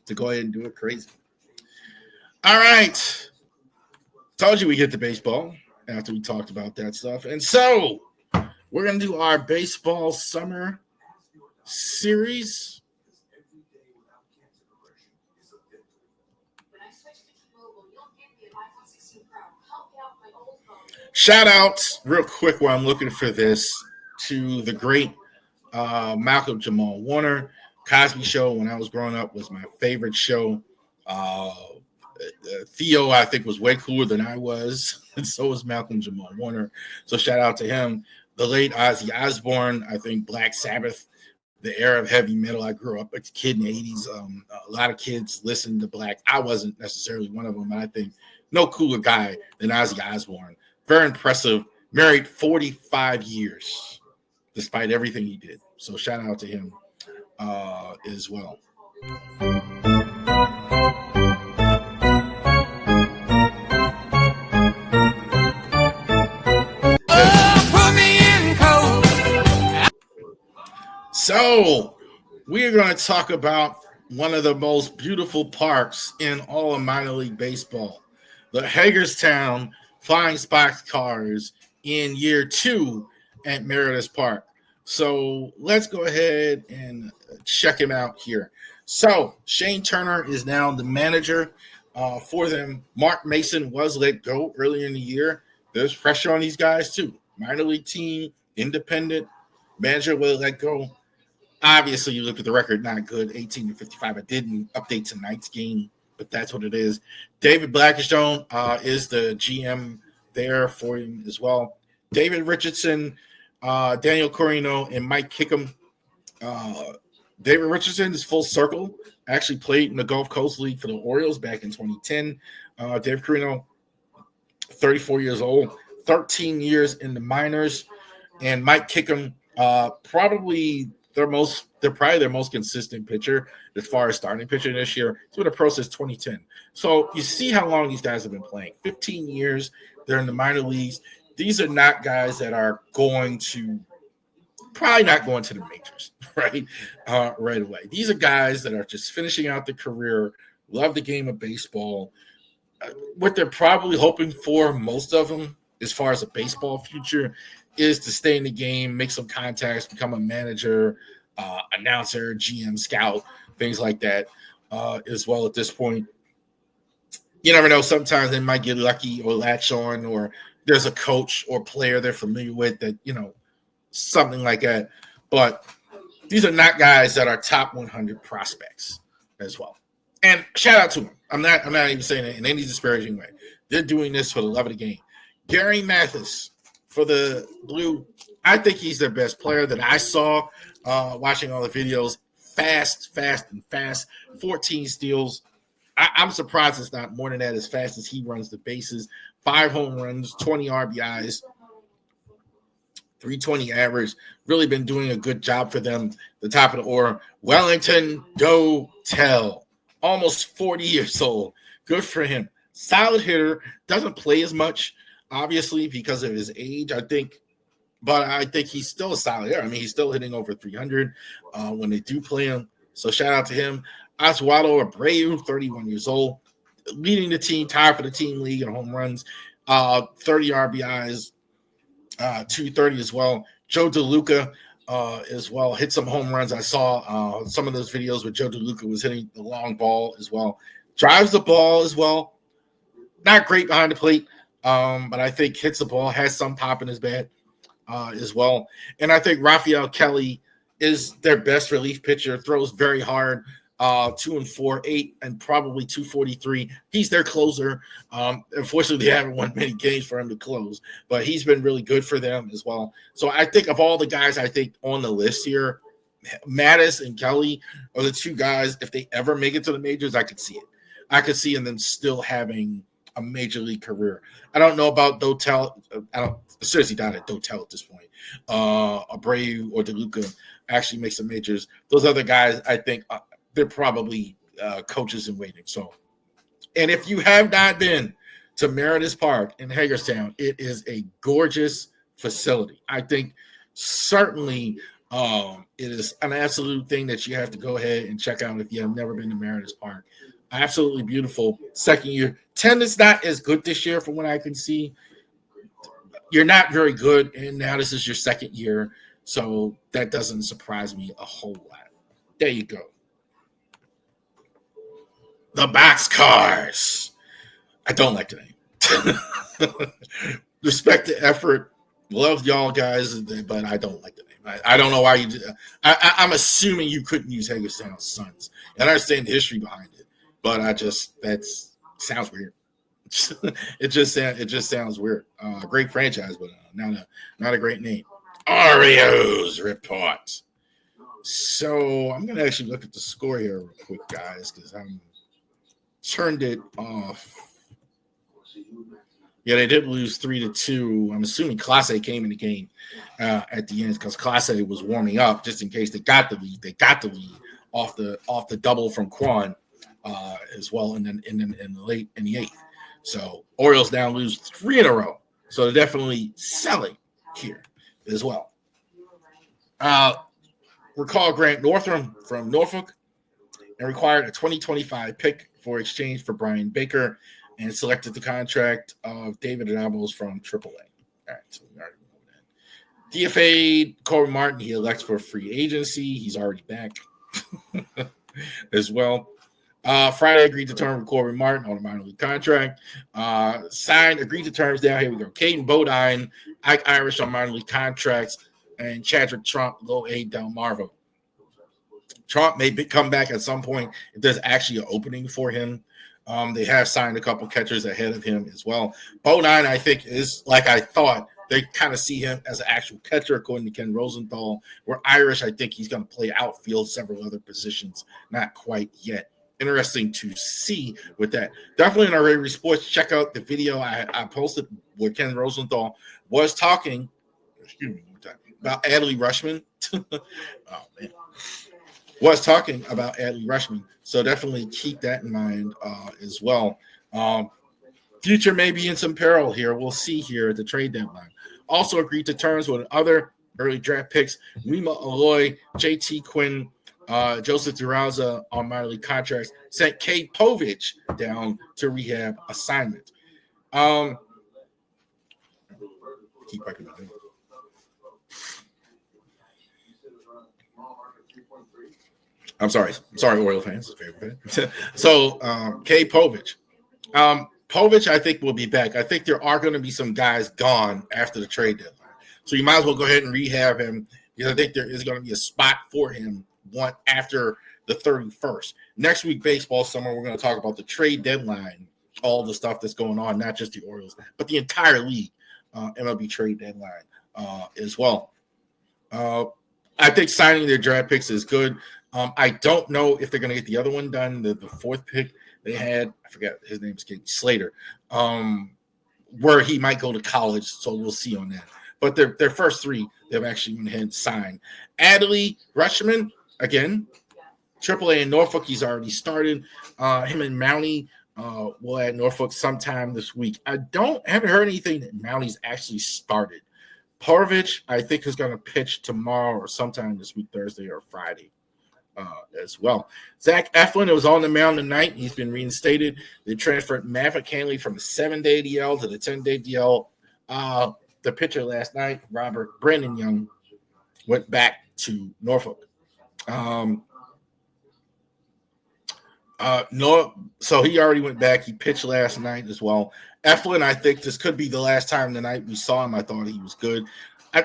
to go ahead and do it crazy. All right. Told you we hit the baseball after we talked about that stuff. And so we're going to do our baseball summer series. Shout out real quick while I'm looking for this to the great Malcolm Jamal Warner. Cosby Show when I was growing up was my favorite show. Theo, I think, was way cooler than I was, and so was Malcolm Jamal Warner. So shout out to him. The late Ozzy Osbourne, I think Black Sabbath, the era of heavy metal. I grew up as a kid in the 80s. A lot of kids listened to Black. I wasn't necessarily one of them, but I think no cooler guy than Ozzy Osbourne. Very impressive. Married 45 years, despite everything he did. So shout out to him as well. So we are going to talk about one of the most beautiful parks in all of minor league baseball, the Hagerstown Flying Boxcars in year 2 at Meredith Park. So let's go ahead and check him out here. So Shane Turner is now the manager for them. Mark Mason was let go earlier in the year. There's pressure on these guys too. Minor league team, independent, manager will let go. Obviously, you look at the record, not good, 18-55. I didn't update tonight's game, but that's what it is. David Blackstone is the GM there for him as well. David Richardson, Daniel Corino, and Mike Kickham. David Richardson is full circle. Actually played in the Gulf Coast League for the Orioles back in 2010. David Corino, 34 years old, 13 years in the minors. And Mike Kickham, probably their most consistent pitcher as far as starting pitcher this year. It's been a pro since 2010. So you see how long these guys have been playing. 15 years. They're in the minor leagues. These are not guys that are probably not going to the majors, right? Right away. These are guys that are just finishing out their career, love the game of baseball. What they're probably hoping for, most of them, as far as a baseball future, is to stay in the game, make some contacts, become a manager, announcer, GM, scout, things like that as well at this point. You never know. Sometimes they might get lucky or latch on, or there's a coach or player they're familiar with that, something like that. But these are not guys that are top 100 prospects as well. And shout out to them. I'm not even saying it in any disparaging way. They're doing this for the love of the game. Gary Mathis for the Blue, I think he's their best player that I saw watching all the videos. Fast. 14 steals. I'm surprised it's not more than that as fast as he runs the bases. 5 home runs, 20 RBIs, 320 average. Really been doing a good job for them. The top of the order, Wellington Dotel, almost 40 years old. Good for him. Solid hitter. Doesn't play as much, obviously, because of his age, I think. But I think he's still a solid hitter. I mean, he's still hitting over 300 when they do play him. So shout out to him. Oswaldo Abreu, 31 years old, leading the team, tied for the team league in home runs, 30 RBIs, 230 as well. Joe DeLuca as well, hit some home runs. I saw some of those videos where Joe DeLuca was hitting the long ball as well. Drives the ball as well. Not great behind the plate, but I think hits the ball, has some pop in his bat as well. And I think Rafael Kelly is their best relief pitcher, throws very hard. 2-4, 8, and probably 243. He's their closer. Unfortunately, they haven't won many games for him to close, but he's been really good for them as well. So I think of all the guys I think on the list here, Mattis and Kelly are the two guys. If they ever make it to the majors, I could see it. I could see them still having a major league career. I don't know about Dotel. I seriously doubt it. Dotel at this point. Abreu or DeLuca actually makes the majors. Those other guys, I think. They're probably coaches in waiting. So, and if you have not been to Meredith Park in Hagerstown, it is a gorgeous facility. I think certainly It is an absolute thing that you have to go ahead and check out if you have never been to Mariners Park. Absolutely beautiful. Second year. Attendance not as good this year from what I can see. You're not very good, and now this is your second year, so that doesn't surprise me a whole lot. There you go. The Boxcars. I don't like the name. Respect the effort. Love y'all guys, but I don't like the name. I don't know why you did. I'm assuming you couldn't use Hagerstown's Sons. And I understand the history behind it, but that sounds weird. It just sounds weird. Great franchise, but not a great name. Orioles report. So I'm gonna actually look at the score here real quick, guys, because I'm turned it off. Yeah, they did lose 3-2. I'm assuming Class A came in the game at the end because Class A was warming up just in case they got the lead. They got the lead off the double from Quan as well in the eighth. So Orioles now lose 3 in a row. So they're definitely selling here as well. Recall Grant Northrum from Norfolk and required a 2025 pick for exchange for Brian Baker and selected the contract of David Adamos from AAA. All right, so we already know that. DFA Corbin Martin, he elects for free agency. He's already back as well. Friday agreed to term with Corbin Martin on a minor league contract. Signed, agreed to terms down. Here we go. Caden Bodine, Ike Irish on minor league contracts, and Chadrick Trump, Low A Delmarva. Trump may come back at some point if there's actually an opening for him. They have signed a couple catchers ahead of him as well. Bodine, I think, is like I thought. They kind of see him as an actual catcher, according to Ken Rosenthal. Where Irish, I think he's going to play outfield, several other positions. Not quite yet. Interesting to see with that. Definitely in our Ravy Sports, check out the video I posted where Ken Rosenthal was talking about Adley Rushman. Oh, man. Was talking about Adley Rushman. So definitely keep that in mind as well. Future may be in some peril here. We'll see here at the trade deadline. Also agreed to terms with other early draft picks, Rima Aloy, JT Quinn, Joseph Duraza on minor league contracts, sent Kate Povich down to rehab assignment. Keep wiping my nose. I'm sorry, Orioles fans. So, Kate Povich. Povich, I think, will be back. I think there are going to be some guys gone after the trade deadline. So you might as well go ahead and rehab him because I think there is going to be a spot for him after the 31st. Next week, baseball summer, we're going to talk about the trade deadline, all the stuff that's going on, not just the Orioles, but the entire league, MLB trade deadline as well. I think signing their draft picks is good. I don't know if they're going to get the other one done, the fourth pick they had. I forgot his name is Slater, where he might go to college. So we'll see on that. But their first 3, they've actually went ahead and signed. Adley Rushman, again, AAA in Norfolk. He's already started. Him and Mountie will at Norfolk sometime this week. I haven't heard anything that Mountie's actually started. Povich, I think, is going to pitch tomorrow or sometime this week, Thursday or Friday. As well. Zach Eflin, it was on the mound tonight. He's been reinstated. They transferred Maverick Hanley from the 7-day DL to the 10-day DL. The pitcher last night, Brandon Young, went back to Norfolk. So he already went back. He pitched last night as well. Eflin, I think this could be the last time tonight we saw him. I thought he was good.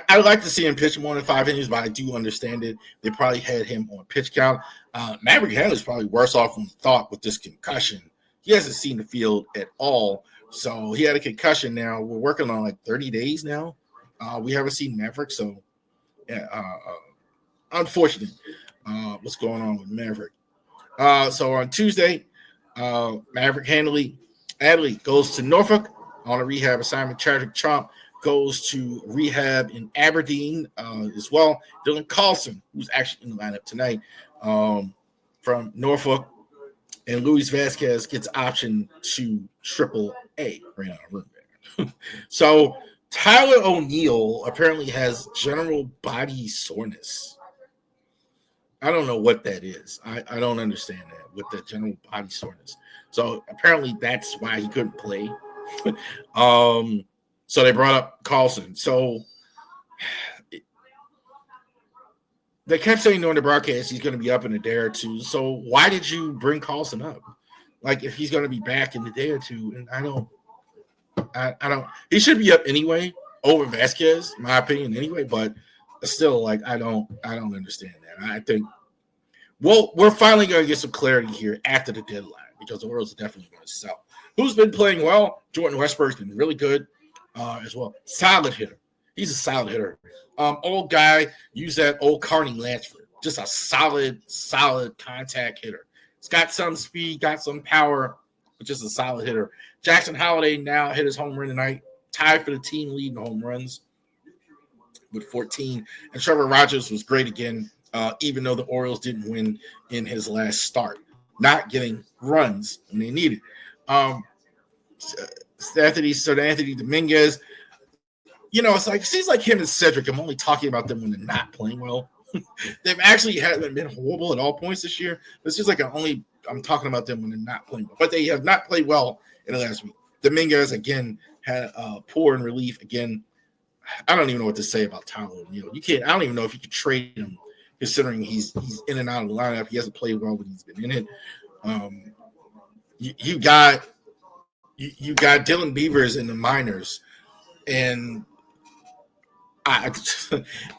I'd like to see him pitch more than 5 innings, but I do understand it. They probably had him on pitch count. Maverick Hanley's probably worse off than thought with this concussion. He hasn't seen the field at all. So he had a concussion now. We're working on like 30 days now. We haven't seen Maverick. So, yeah, unfortunate what's going on with Maverick. So on Tuesday, Maverick Adley goes to Norfolk on a rehab assignment. Chadrick Trump goes to rehab in Aberdeen as well. Dylan Carlson, who's actually in the lineup tonight from Norfolk, and Luis Vasquez gets option to AAA. So Tyler O'Neill apparently has general body soreness. I don't know what that is. I don't understand that with the general body soreness. So apparently that's why he couldn't play. So they brought up Carlson. So they kept saying during the broadcast he's going to be up in a day or two. So why did you bring Carlson up? Like if he's going to be back in a day or two, and I don't. He should be up anyway over Vasquez, in my opinion, anyway. But still, like I don't understand that. I think. Well, we're finally going to get some clarity here after the deadline because the Orioles are definitely going to sell. Who's been playing well? Jordan Westburg's been really good as well. Solid hitter. He's a solid hitter. Old guy, use that old Carney Lansford. Just a solid contact hitter. He's got some speed, got some power, but just a solid hitter. Jackson Holliday now hit his home run tonight. Tied for the team lead in home runs with 14. And Trevor Rogers was great again. Even though the Orioles didn't win in his last start, not getting runs when they needed. Anthony Dominguez, it's like seems like him and Cedric. I'm only talking about them when they're not playing well. They've actually haven't been horrible at all points this year. It's just like I'm talking about them when they're not playing well. But they have not played well in the last week. Dominguez again had poor in relief again. I don't even know what to say about Tyler O'Neill. I don't even know if you could trade him. Considering he's in and out of the lineup, he hasn't played well when he's been in it. You got Dylan Beavers in the minors, and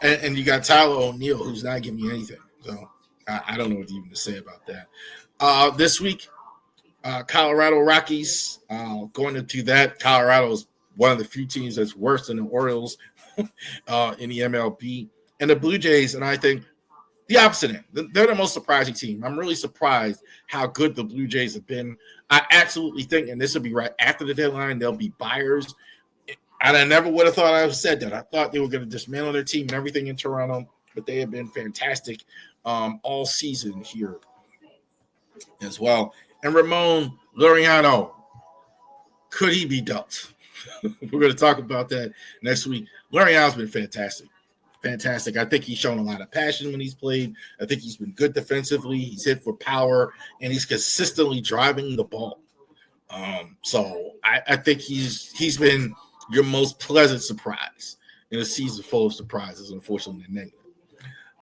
and you got Tyler O'Neill who's not giving you anything. So I don't know what even to say about that. This week, Colorado Rockies going into that. Colorado is one of the few teams that's worse than the Orioles in the MLB, and the Blue Jays, and I think. The opposite end. They're the most surprising team. I'm really surprised how good the Blue Jays have been. I absolutely think, and this will be right after the deadline, they'll be buyers. And I never would have thought I would have said that. I thought they were going to dismantle their team and everything in Toronto, but they have been fantastic all season here as well. And Ramon Laureano, could he be dealt? We're going to talk about that next week. Laureano's been fantastic. Fantastic. I think he's shown a lot of passion when he's played. I think he's been good defensively. He's hit for power, and he's consistently driving the ball. So I think he's been your most pleasant surprise in a season full of surprises, unfortunately, negative.